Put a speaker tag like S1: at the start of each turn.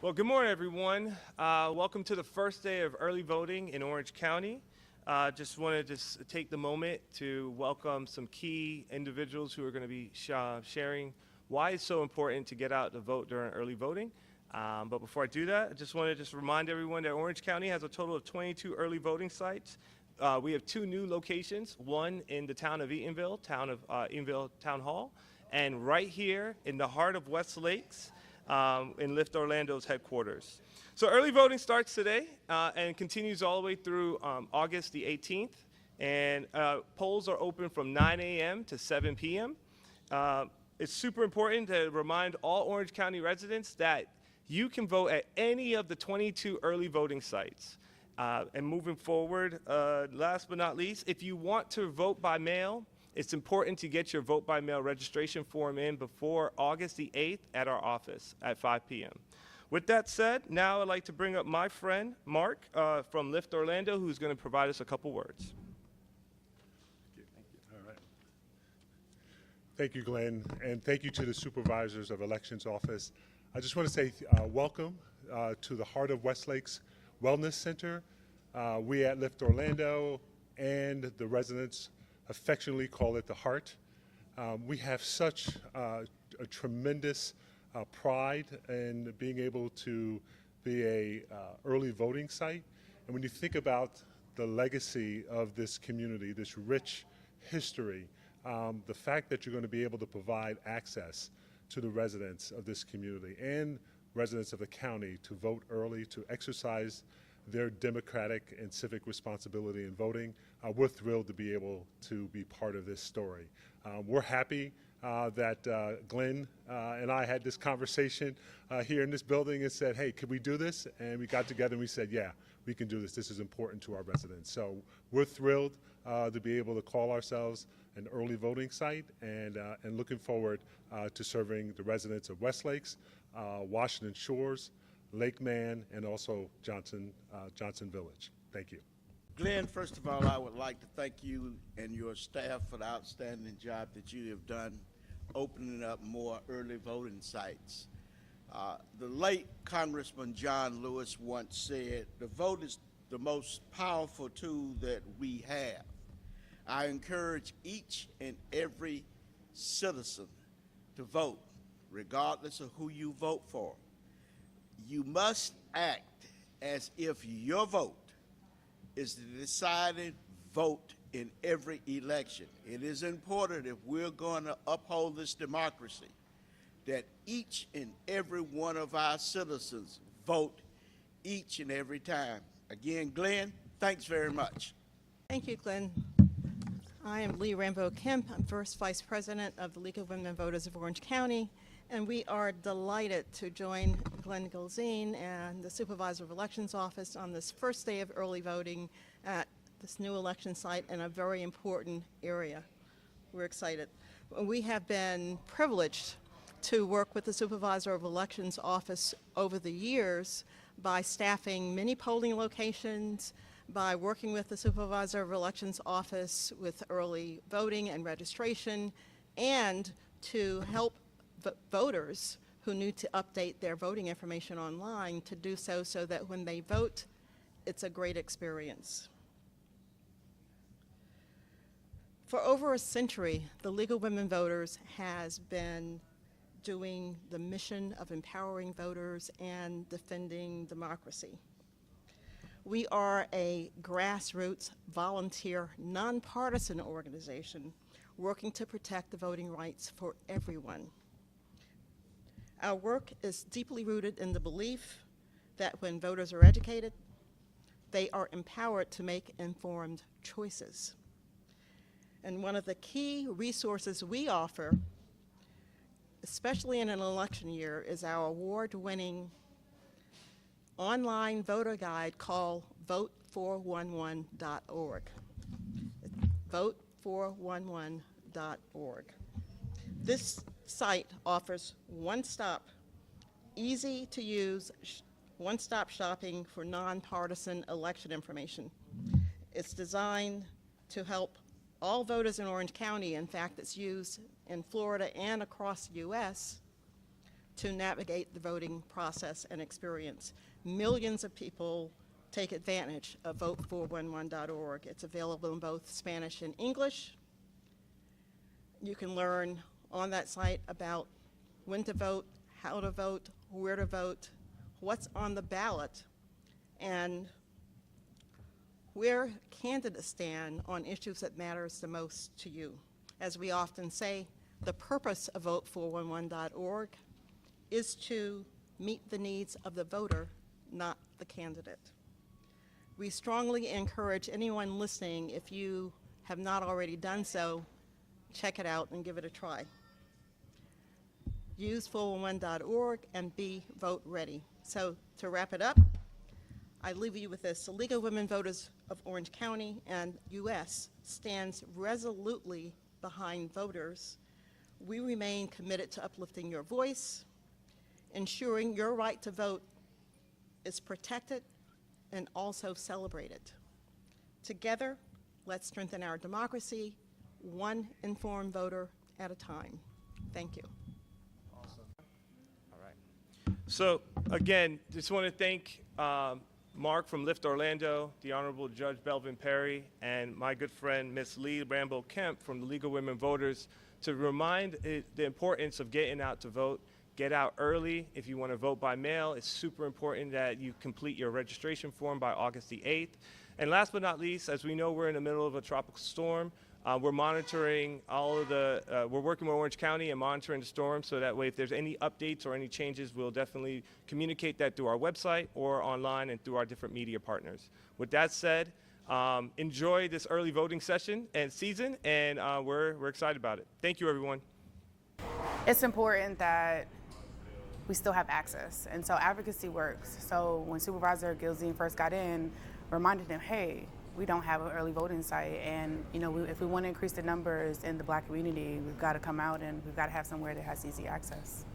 S1: Well, good morning, everyone. Welcome to the first day of early voting in Orange County. Just wanted to take the moment to welcome some key individuals who are going to be sharing why it's so important to get out to vote during early voting. But before I do that, I just want to remind everyone that Orange County has a total of 22 early voting sites. We have 2 new locations, one in the town of Eatonville, Eatonville Town Hall, and right here in the heart of West Lakes, in Lyft Orlando's headquarters. So early voting starts today and continues all the way through August the 18th. And polls are open from 9 a.m. to 7 p.m. It's super important to remind all Orange County residents that you can vote at any of the 22 early voting sites. And moving forward, last but not least, if you want to vote by mail, it's important to get your vote by mail registration form in before August the 8th at our office at 5 p.m. With that said, now I'd like to bring up my friend, Mark, from Lyft Orlando, who's going to provide us a couple words.
S2: Thank you. All right. Thank you, Glenn, and thank you to the Supervisors of Elections Office. I just want to say welcome to the Heart of West Lakes Wellness Center. We at Lyft Orlando and the residents affectionately call it the Heart. We have such a tremendous pride in being able to be a early voting site. And when you think about the legacy of this community, this rich history, the fact that you're going to be able to provide access to the residents of this community and residents of the county to vote early, to exercise their democratic and civic responsibility in voting, we're thrilled to be able to be part of this story. We're happy that Glenn and I had this conversation here in this building and said, hey, could we do this? And we got together and we said, yeah, we can do this. This is important to our residents. So we're thrilled to be able to call ourselves an early voting site and looking forward to serving the residents of West Lakes, Washington Shores, Lake Man, and also Johnson Village. Thank you.
S3: Glenn, first of all, I would like to thank you and your staff for the outstanding job that you have done opening up more early voting sites. The late Congressman John Lewis once said, the vote is the most powerful tool that we have. I encourage each and every citizen to vote, regardless of who you vote for. You must act as if your vote is the deciding vote in every election. It is important, if we're going to uphold this democracy, that each and every one of our citizens vote each and every time. Again, Glenn, thanks very much.
S4: Thank you, Glenn. I am Lee Rambeau-Kemp. I'm First Vice President of the League of Women Voters of Orange County, and we are delighted to join Glen Gilzean and the Supervisor of Elections Office on this first day of early voting at this new election site in a very important area. We're excited. We have been privileged to work with the Supervisor of Elections Office over the years by staffing many polling locations, by working with the Supervisor of Elections Office with early voting and registration, and to help voters who need to update their voting information online to do so that when they vote, it's a great experience. For over a century, the League of Women Voters has been doing the mission of empowering voters and defending democracy. We are a grassroots, volunteer, nonpartisan organization working to protect the voting rights for everyone. Our work is deeply rooted in the belief that when voters are educated, they are empowered to make informed choices. And one of the key resources we offer, especially in an election year, is our award-winning online voter guide called vote411.org. Vote411.org. This site offers one-stop, easy-to-use, one-stop shopping for nonpartisan election information. It's designed to help all voters in Orange County. In fact, it's used in Florida and across the U.S. to navigate the voting process and experience. Millions of people take advantage of vote411.org. It's available in both Spanish and English. You can learn on that site about when to vote, how to vote, where to vote, what's on the ballot, and where candidates stand on issues that matters the most to you. As we often say, the purpose of vote411.org is to meet the needs of the voter, not the candidate. We strongly encourage anyone listening, if you have not already done so, check it out and give it a try. Use 411.org and be vote ready. So to wrap it up, I leave you with this. The League of Women Voters of Orange County and U.S. stands resolutely behind voters. We remain committed to uplifting your voice, ensuring your right to vote is protected and also celebrated. Together, let's strengthen our democracy, one informed voter at a time. Thank you.
S1: All right. So again, just want to thank Mark from Lift Orlando, the Honorable Judge Belvin Perry, and my good friend Ms. Lee Rambeau-Kemp from the League of Women Voters to remind the importance of getting out to vote. Get out early. If you want to vote by mail, it's super important that you complete your registration form by August the 8th. And last but not least, as we know we're in the middle of a tropical storm, we're monitoring all of we're working with Orange County and monitoring the storm, so that way if there's any updates or any changes, we'll definitely communicate that through our website or online and through our different media partners. With that said, enjoy this early voting session and season, and we're excited about it. Thank you, everyone.
S5: It's important that we still have access, and so advocacy works. So when Supervisor Gilzean first got in, reminded him, hey, we don't have an early voting site, and if we want to increase the numbers in the Black community, we've got to come out and we've got to have somewhere that has easy access.